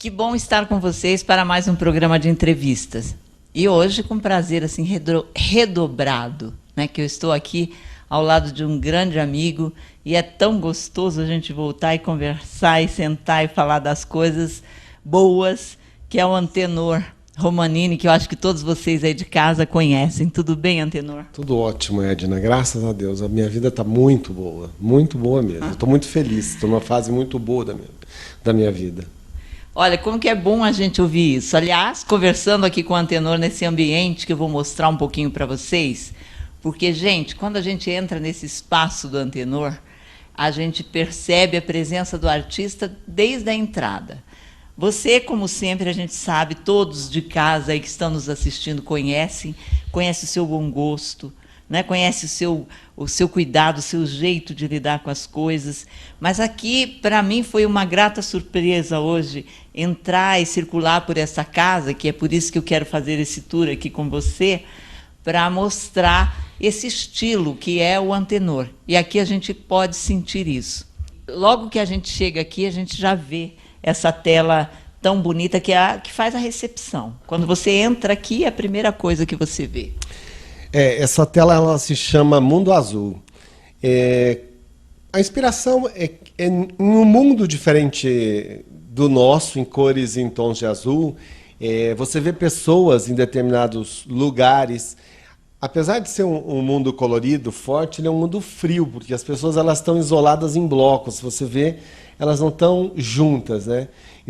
Que bom estar com vocês para mais um programa de entrevistas. E hoje com prazer assim redobrado, né, que eu estou aqui ao lado de um grande amigo e é tão gostoso a gente voltar e conversar e sentar e falar das coisas boas, que é o Antenor Romanini, que eu acho que todos vocês aí de casa conhecem. Tudo bem, Antenor? Tudo ótimo, Edna. Graças a Deus. A minha vida está muito boa mesmo. Estou muito feliz, estou numa fase muito boa da minha vida. Olha, como que é bom a gente ouvir isso. Aliás, conversando aqui com o Antenor nesse ambiente que eu vou mostrar um pouquinho para vocês, porque, gente, quando a gente entra nesse espaço do Antenor, a gente percebe a presença do artista desde a entrada. Você, como sempre, a gente sabe, todos de casa aí que estão nos assistindo conhece o seu bom gosto, né? Conhece o seu cuidado, o seu jeito de lidar com as coisas. Mas aqui, para mim, foi uma grata surpresa hoje entrar e circular por essa casa, que é por isso que eu quero fazer esse tour aqui com você, para mostrar esse estilo que é o Antenor. E aqui a gente pode sentir isso. Logo que a gente chega aqui, a gente já vê essa tela tão bonita que faz a recepção. Quando você entra aqui, é a primeira coisa que você vê. Essa tela ela se chama Mundo Azul. A inspiração é em um mundo diferente do nosso, em cores e em tons de azul. Você vê pessoas em determinados lugares. Apesar de ser um mundo colorido, forte, ele é um mundo frio, porque as pessoas elas estão isoladas em blocos. Você vê, elas não estão juntas, né?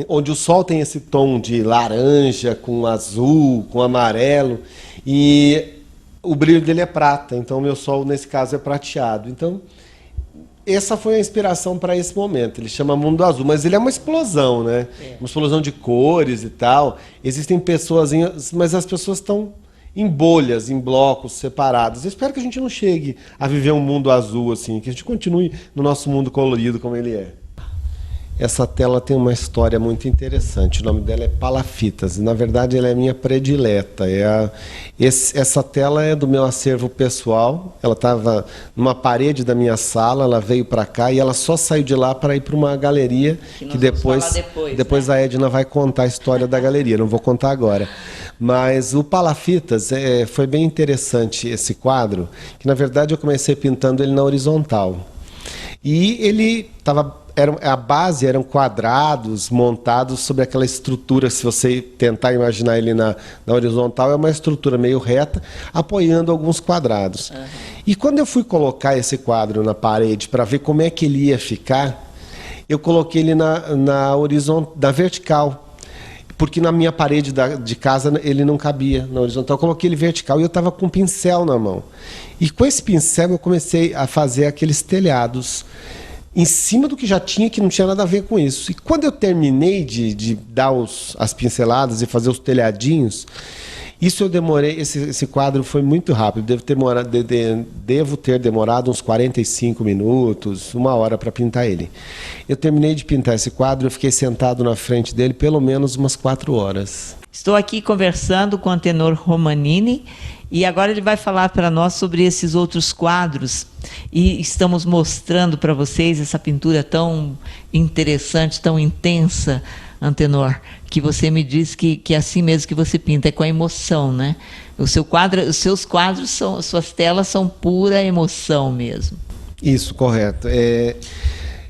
Onde o sol tem esse tom de laranja, com azul, com amarelo, e o brilho dele é prata, então o meu sol, nesse caso, é prateado. Então, essa foi a inspiração para esse momento. Ele chama Mundo Azul, mas ele é uma explosão, né? Uma explosão de cores e tal. Existem pessoas, mas as pessoas estão em bolhas, em blocos separados. Eu espero que a gente não chegue a viver um mundo azul assim, que a gente continue no nosso mundo colorido como ele é. Essa tela tem uma história muito interessante. O nome dela é Palafitas. E, na verdade, ela é minha predileta. Essa tela é do meu acervo pessoal. Ela estava numa parede da minha sala, ela veio para cá e ela só saiu de lá para ir para uma galeria que depois né? A Edna vai contar a história da galeria. Não vou contar agora. Mas o Palafitas foi bem interessante esse quadro, que, na verdade, eu comecei pintando ele na horizontal. E ele estava... A base eram quadrados montados sobre aquela estrutura, se você tentar imaginar ele na horizontal, é uma estrutura meio reta, apoiando alguns quadrados. Uhum. E quando eu fui colocar esse quadro na parede para ver como é que ele ia ficar, eu coloquei ele na vertical, porque na minha parede de casa ele não cabia na horizontal. Eu coloquei ele vertical e eu estava com um pincel na mão. E com esse pincel eu comecei a fazer aqueles telhados em cima do que já tinha, que não tinha nada a ver com isso. E quando eu terminei de dar as pinceladas e fazer os telhadinhos, isso eu demorei, esse quadro foi muito rápido, devo ter demorado uns 45 minutos, 1 hora para pintar ele. Eu terminei de pintar esse quadro, eu fiquei sentado na frente dele pelo menos umas 4 horas. Estou aqui conversando com o Antenor Romanini, e agora ele vai falar para nós sobre esses outros quadros. E estamos mostrando para vocês essa pintura tão interessante, tão intensa, Antenor, que você me diz que é assim mesmo que você pinta, é com a emoção, né? Os seus quadros, suas telas são pura emoção mesmo. Isso, correto.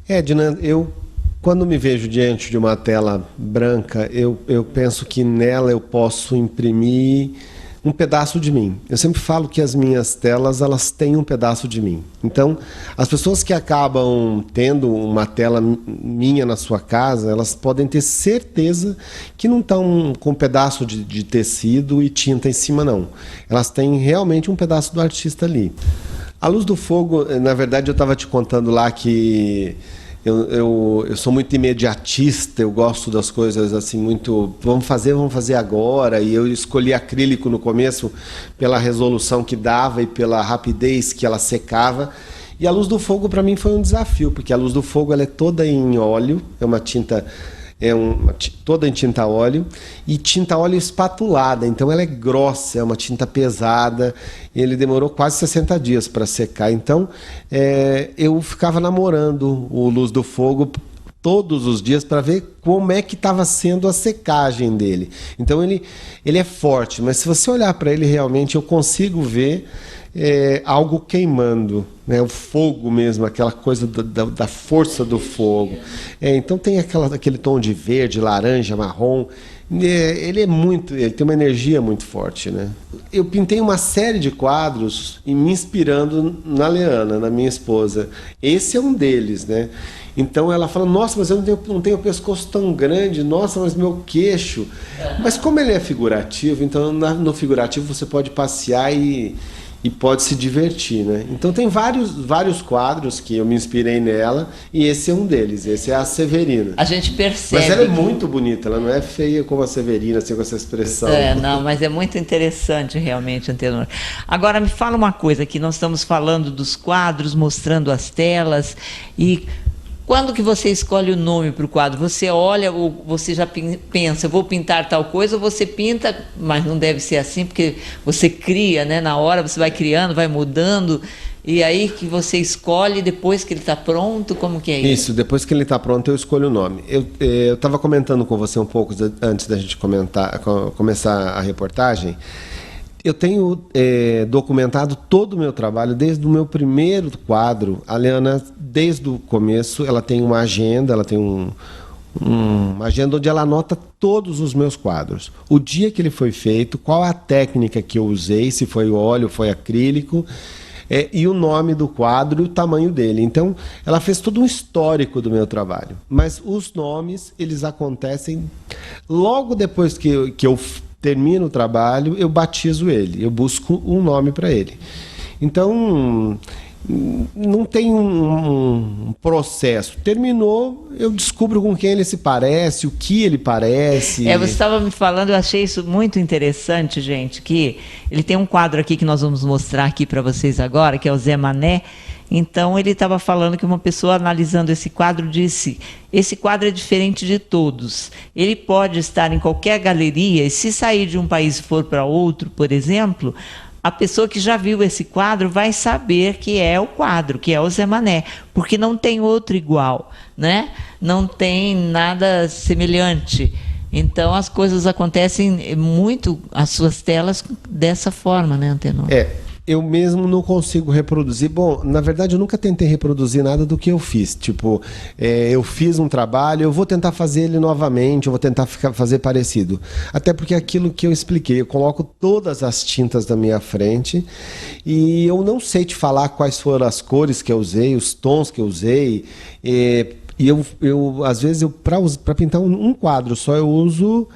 Edna, quando me vejo diante de uma tela branca, eu penso que nela eu posso imprimir um pedaço de mim. Eu sempre falo que as minhas telas, elas têm um pedaço de mim. Então, as pessoas que acabam tendo uma tela minha na sua casa, elas podem ter certeza que não estão com um pedaço de tecido e tinta em cima, não. Elas têm realmente um pedaço do artista ali. A Luz do Fogo, na verdade, eu estava te contando lá que eu sou muito imediatista, eu gosto das coisas assim muito... Vamos fazer agora. E eu escolhi acrílico no começo pela resolução que dava e pela rapidez que ela secava. E a Luz do Fogo para mim foi um desafio, porque a Luz do Fogo ela é toda em óleo, é uma tinta... toda em tinta óleo, e tinta óleo espatulada, então ela é grossa, é uma tinta pesada, ele demorou quase 60 dias para secar, então eu ficava namorando o Luz do Fogo todos os dias para ver como é que estava sendo a secagem dele. Então ele é forte, mas se você olhar para ele realmente, eu consigo ver algo queimando, né? O fogo mesmo, aquela coisa da força do fogo. Então tem aquele tom de verde, laranja, marrom. Ele tem uma energia muito forte, né? Eu pintei uma série de quadros e me inspirando na Leana, na minha esposa. Esse é um deles, né? Então ela fala, nossa, mas eu não tenho o pescoço tão grande, nossa, mas meu queixo. Mas como ele é figurativo, então no figurativo você pode passear e pode se divertir, né? Então tem vários quadros que eu me inspirei nela e esse é um deles, esse é a Severina. A gente percebe. Mas ela é muito bonita, ela não é feia como a Severina, assim, com essa expressão. Não, mas é muito interessante realmente, Antenor. Agora me fala uma coisa, que nós estamos falando dos quadros, mostrando as telas, e quando que você escolhe o nome para o quadro? Você olha ou você já pensa, eu vou pintar tal coisa, ou você pinta, mas não deve ser assim, porque você cria, né? Na hora você vai criando, vai mudando, e aí que você escolhe depois que ele está pronto, como que é isso? Isso, depois que ele está pronto eu escolho o nome. Eu estava comentando com você um pouco antes da gente começar a reportagem. Eu tenho documentado todo o meu trabalho, desde o meu primeiro quadro. A Leana, desde o começo, ela tem uma agenda, ela tem uma agenda onde ela anota todos os meus quadros. O dia que ele foi feito, qual a técnica que eu usei, se foi óleo, foi acrílico, e o nome do quadro e o tamanho dele. Então, ela fez todo um histórico do meu trabalho. Mas os nomes, eles acontecem logo depois que eu termino o trabalho, eu batizo ele, eu busco um nome para ele. Então, não tem um processo. Terminou, eu descubro com quem ele se parece, o que ele parece. Você estava me falando, eu achei isso muito interessante, gente, que ele tem um quadro aqui que nós vamos mostrar aqui para vocês agora, que é o Zé Mané. Então, ele estava falando que uma pessoa analisando esse quadro disse, esse quadro é diferente de todos. Ele pode estar em qualquer galeria, e se sair de um país e for para outro, por exemplo, a pessoa que já viu esse quadro vai saber que é o quadro, que é o Zé Mané, porque não tem outro igual, né? Não tem nada semelhante. Então, as coisas acontecem muito, as suas telas, dessa forma, né, Antenor? Eu mesmo não consigo reproduzir. Bom, na verdade, eu nunca tentei reproduzir nada do que eu fiz. Tipo, eu fiz um trabalho, eu vou tentar fazer ele novamente, eu vou tentar fazer parecido. Até porque aquilo que eu expliquei, eu coloco todas as tintas da minha frente e eu não sei te falar quais foram as cores que eu usei, os tons que eu usei. E às vezes, para pintar um quadro só, eu uso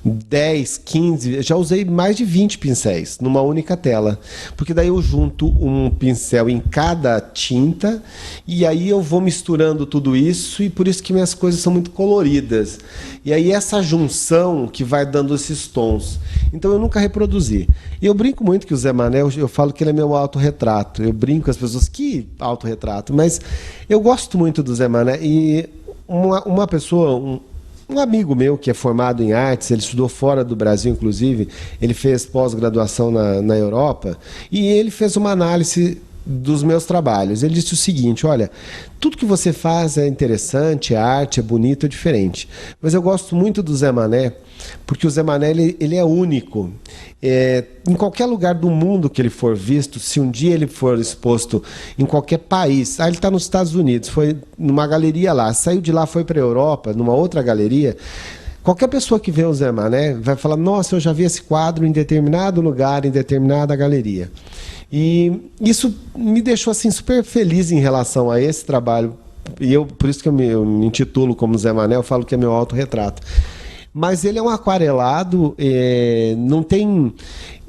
10, 15, já usei mais de 20 pincéis numa única tela, porque daí eu junto um pincel em cada tinta e aí eu vou misturando tudo isso, e por isso que minhas coisas são muito coloridas, e aí essa junção que vai dando esses tons. Então eu nunca reproduzi. E eu brinco muito que o Zé Mané, eu falo que ele é meu autorretrato, eu brinco com as pessoas, que autorretrato, mas eu gosto muito do Zé Mané. E uma pessoa, um amigo meu que é formado em artes, ele estudou fora do Brasil, inclusive, ele fez pós-graduação na Europa, e ele fez uma análise dos meus trabalhos. Ele disse o seguinte: olha, tudo que você faz é interessante, é arte, é bonito, é diferente. Mas eu gosto muito do Zé Mané, porque o Zé Mané ele é único. Em qualquer lugar do mundo que ele for visto, se um dia ele for exposto em qualquer país, ele está nos Estados Unidos, foi numa galeria lá, saiu de lá, foi para a Europa, numa outra galeria, qualquer pessoa que vê o Zé Mané vai falar: nossa, eu já vi esse quadro em determinado lugar, em determinada galeria. E isso me deixou assim super feliz em relação a esse trabalho. E por isso que eu me intitulo como Zé Mané, eu falo que é meu autorretrato. Mas ele é um aquarelado, não tem...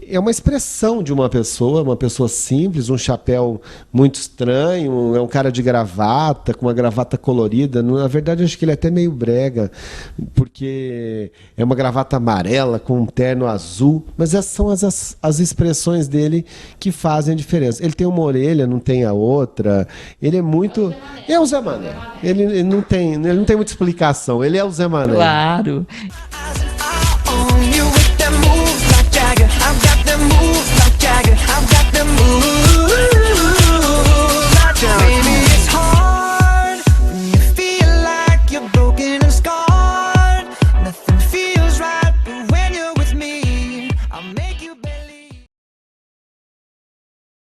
É uma expressão de uma pessoa simples, um chapéu muito estranho, é um cara de gravata, com uma gravata colorida. Na verdade, acho que ele é até meio brega, porque é uma gravata amarela com um terno azul, mas essas são as expressões dele que fazem a diferença. Ele tem uma orelha, não tem a outra, ele é muito... É o Zé Mané. Ele não tem muita explicação, ele é o Zé Mané. Claro.